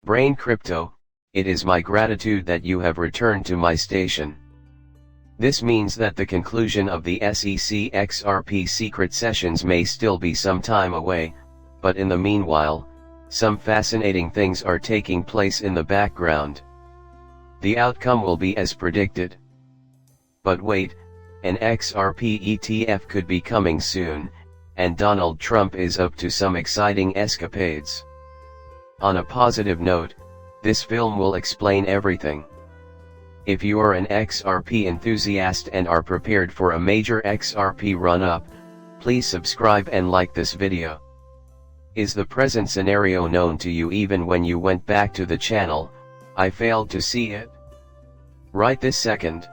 Brain Crypto, it is my gratitude that you have returned to my station. This means that the conclusion of the SEC XRP secret sessions may still be some time away, but in the meanwhile, some fascinating things are taking place in the background. The outcome will be as predicted. But wait, an XRP ETF could be coming soon, and Donald Trump is up to some exciting escapades. On a positive note, this film will explain everything. If you are an XRP enthusiast and are prepared for a major XRP run-up, please subscribe and like this video. Is the present scenario known to you? Even when you went back to the channel, I failed to see it? Right this second.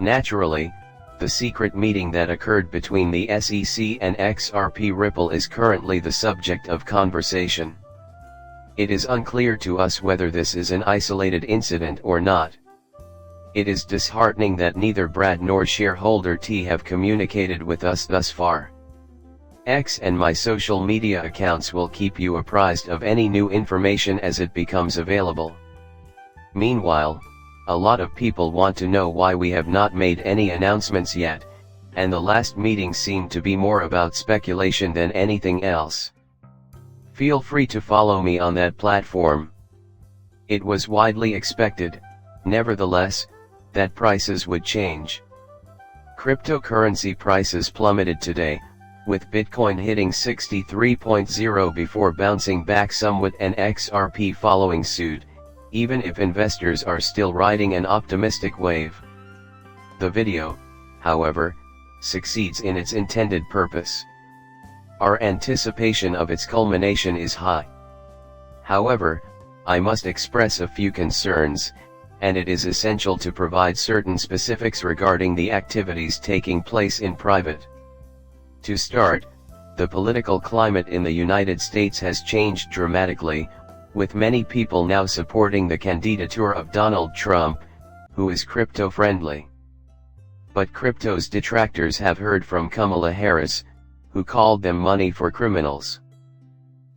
Naturally, the secret meeting that occurred between the SEC and XRP Ripple is currently the subject of conversation. It is unclear to us whether this is an isolated incident or not. It is disheartening that neither Brad nor shareholder T have communicated with us thus far. X and my social media accounts will keep you apprised of any new information as it becomes available. Meanwhile, a lot of people want to know why we have not made any announcements yet, and the last meeting seemed to be more about speculation than anything else. Feel free to follow me on that platform. It was widely expected, nevertheless, that prices would change. Cryptocurrency prices plummeted today, with Bitcoin hitting 63.0 before bouncing back somewhat and XRP following suit, even if investors are still riding an optimistic wave. The video, however, succeeds in its intended purpose. Our anticipation of its culmination is high. However, I must express a few concerns, and it is essential to provide certain specifics regarding the activities taking place in private. To start, the political climate in the United States has changed dramatically, with many people now supporting the candidature of Donald Trump, who is crypto-friendly. But crypto's detractors have heard from Kamala Harris, who called them money for criminals.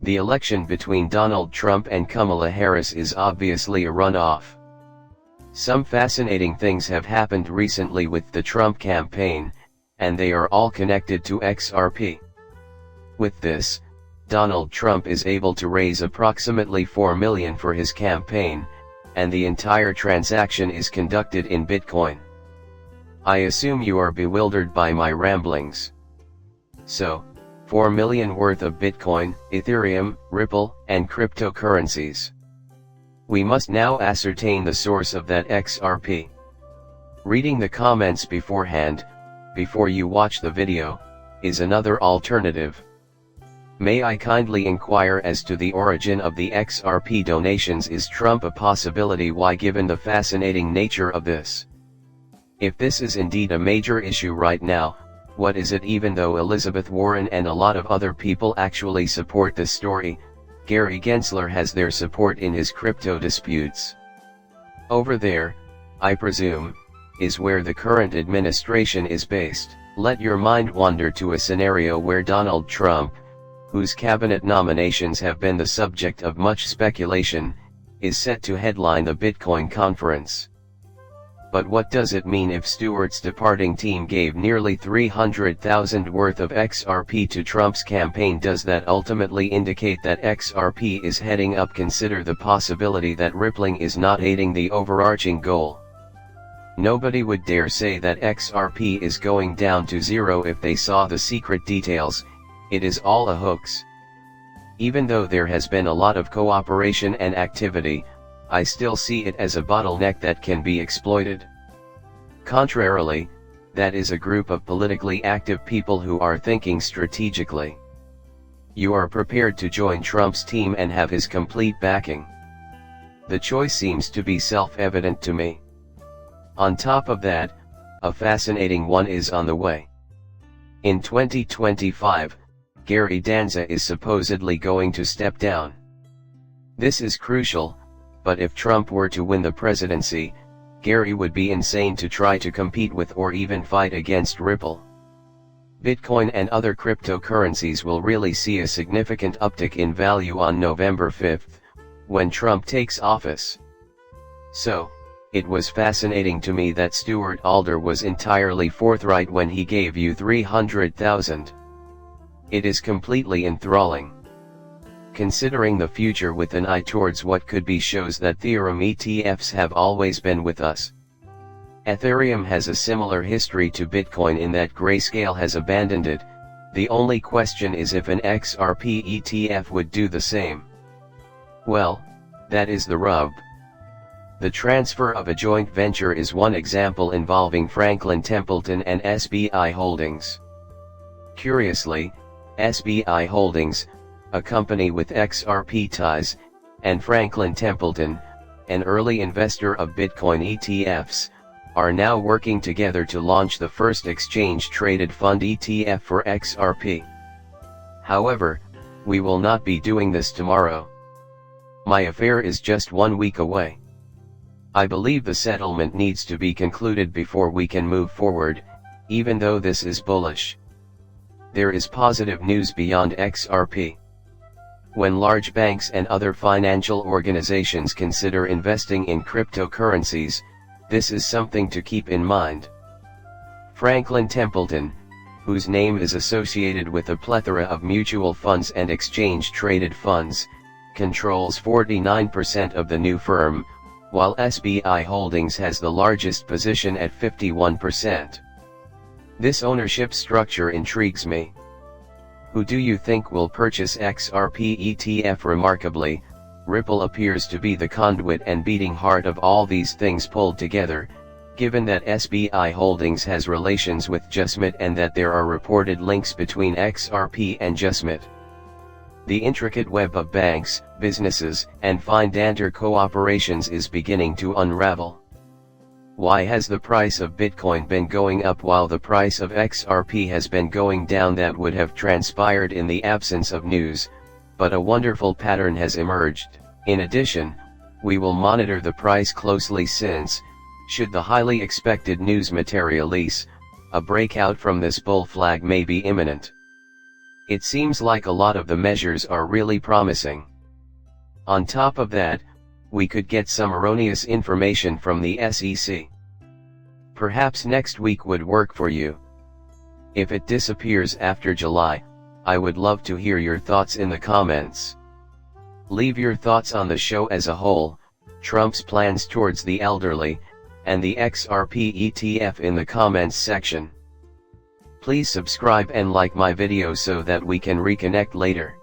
The election between Donald Trump and Kamala Harris is obviously a runoff. Some fascinating things have happened recently with the Trump campaign, and they are all connected to XRP. With this, Donald Trump is able to raise approximately $4 million for his campaign, and the entire transaction is conducted in Bitcoin. I assume you are bewildered by my ramblings. So, $4 million worth of Bitcoin, Ethereum, Ripple, and cryptocurrencies. We must now ascertain the source of that XRP. Reading the comments beforehand, before you watch the video, is another alternative. May I kindly inquire as to the origin of the XRP donations? Is Trump a possibility? Why, given the fascinating nature of this? If this is indeed a major issue right now, what is it? Even though Elizabeth Warren and a lot of other people actually support this story, Gary Gensler has their support in his crypto disputes. Over there, I presume, is where the current administration is based. Let your mind wander to a scenario where Donald Trump, whose cabinet nominations have been the subject of much speculation, is set to headline the Bitcoin conference. But what does it mean if Stewart's departing team gave nearly $300,000 worth of XRP to Trump's campaign? Does that ultimately indicate that XRP is heading up? Consider the possibility that rippling is not aiding the overarching goal. Nobody would dare say that XRP is going down to zero if they saw the secret details. It is all a hoax. Even though there has been a lot of cooperation and activity, I still see it as a bottleneck that can be exploited. Contrarily, that is a group of politically active people who are thinking strategically. You are prepared to join Trump's team and have his complete backing. The choice seems to be self-evident to me. On top of that, a fascinating one is on the way. In 2025, Gary Danza is supposedly going to step down. This is crucial, but if Trump were to win the presidency, Gary would be insane to try to compete with or even fight against Ripple. Bitcoin and other cryptocurrencies will really see a significant uptick in value on November 5th, when Trump takes office. So, it was fascinating to me that Stuart Alder was entirely forthright when he gave you 300,000. It is completely enthralling. Considering the future with an eye towards what could be, shows that Ethereum ETFs have always been with us. Ethereum has a similar history to Bitcoin in that Grayscale has abandoned it. The only question is if an XRP ETF would do the same. Well, that is the rub. The transfer of a joint venture is one example involving Franklin Templeton and SBI Holdings. Curiously, SBI Holdings, a company with XRP ties, and Franklin Templeton, an early investor of Bitcoin ETFs, are now working together to launch the first exchange-traded fund ETF for XRP. However, we will not be doing this tomorrow. My affair is just 1 week away. I believe the settlement needs to be concluded before we can move forward, even though this is bullish. There is positive news beyond XRP. When large banks and other financial organizations consider investing in cryptocurrencies, this is something to keep in mind. Franklin Templeton, whose name is associated with a plethora of mutual funds and exchange-traded funds, controls 49% of the new firm, while SBI Holdings has the largest position at 51%. This ownership structure intrigues me. Who do you think will purchase XRP ETF? Remarkably, Ripple appears to be the conduit and beating heart of all these things pulled together, given that SBI Holdings has relations with Justmit and that there are reported links between XRP and Justmit. The intricate web of banks, businesses, and financial cooperations is beginning to unravel. Why has the price of Bitcoin been going up while the price of XRP has been going down? That would have transpired in the absence of news, but a wonderful pattern has emerged. In addition, we will monitor the price closely since, should the highly expected news materialize, a breakout from this bull flag may be imminent. It seems like a lot of the measures are really promising. On top of that, we could get some erroneous information from the SEC. Perhaps next week would work for you. If it disappears after July, I would love to hear your thoughts in the comments. Leave your thoughts on the show as a whole, Trump's plans towards the elderly, and the XRP ETF in the comments section. Please subscribe and like my video so that we can reconnect later.